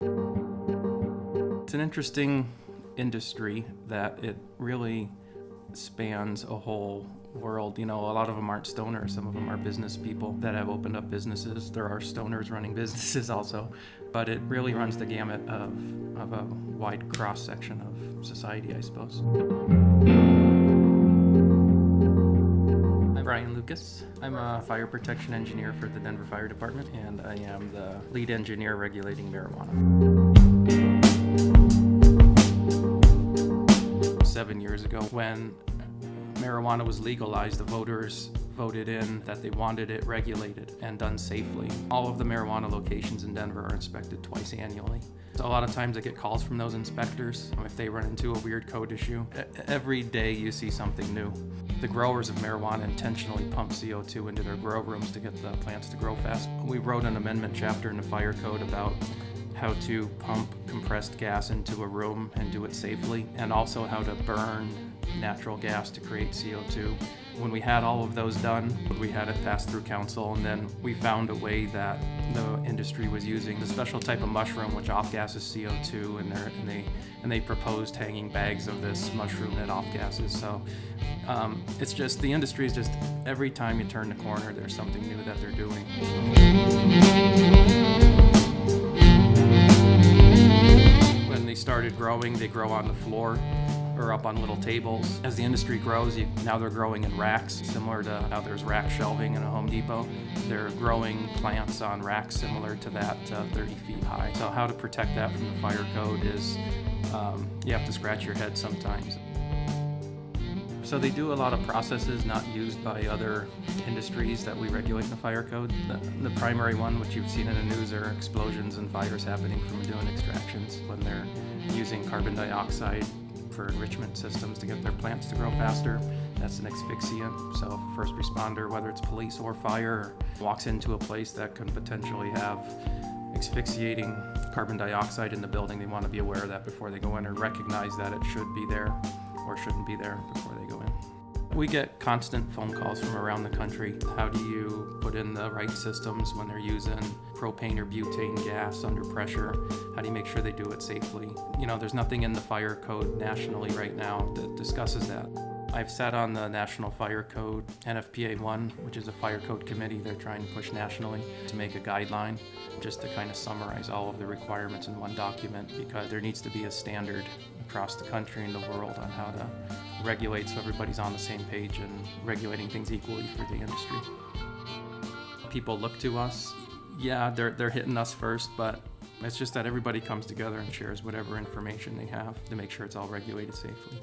It's an interesting industry that it really spans a whole world. You know, a lot of them aren't stoners. Some of them are business people that have opened up businesses. There are stoners running businesses also, but it really runs the gamut of a wide cross-section of society, I suppose. I'm Brian Lucas. I'm a fire protection engineer for the Denver Fire Department, and I am the lead engineer regulating marijuana. 7 years ago, when marijuana was legalized, the voters voted in that they wanted it regulated and done safely. All of the marijuana locations in Denver are inspected twice annually. So a lot of times I get calls from those inspectors if they run into a weird code issue. Every day you see something new. The growers of marijuana intentionally pump CO2 into their grow rooms to get the plants to grow fast. We wrote an amendment chapter in the fire code about how to pump compressed gas into a room and do it safely, and also how to burn natural gas to create CO2. When we had all of those done, we had it passed through council, and then we found a way that the industry was using a special type of mushroom which off-gases CO2, and they proposed hanging bags of this mushroom that off-gases. So it's just, the industry is just, every time you turn the corner, there's something new that they're doing. When they started growing, they grow on the floor or up on little tables. As the industry grows, now they're growing in racks, similar to how there's rack shelving in a Home Depot. They're growing plants on racks similar to that, 30 feet high. So how to protect that from the fire code is, you have to scratch your head sometimes. So they do a lot of processes not used by other industries that we regulate in the fire code. The primary one, which you've seen in the news, are explosions and fires happening from doing extractions when they're using carbon dioxide for enrichment systems to get their plants to grow faster. That's an asphyxiant. So if a first responder, whether it's police or fire, walks into a place that could potentially have asphyxiating carbon dioxide in the building, they want to be aware of that before they go in, or recognize that it should be there or shouldn't be there before they go in. We get constant phone calls from around the country. How do you put in the right systems when they're using propane or butane gas under pressure? How do you make sure they do it safely? You know, there's nothing in the fire code nationally right now that discusses that. I've sat on the National Fire Code, NFPA 1, which is a fire code committee they're trying to push nationally to make a guideline, just to kind of summarize all of the requirements in one document, because there needs to be a standard across the country and the world on how to regulate so everybody's on the same page and regulating things equally for the industry. People look to us. Yeah, they're hitting us first, but it's just that everybody comes together and shares whatever information they have to make sure it's all regulated safely.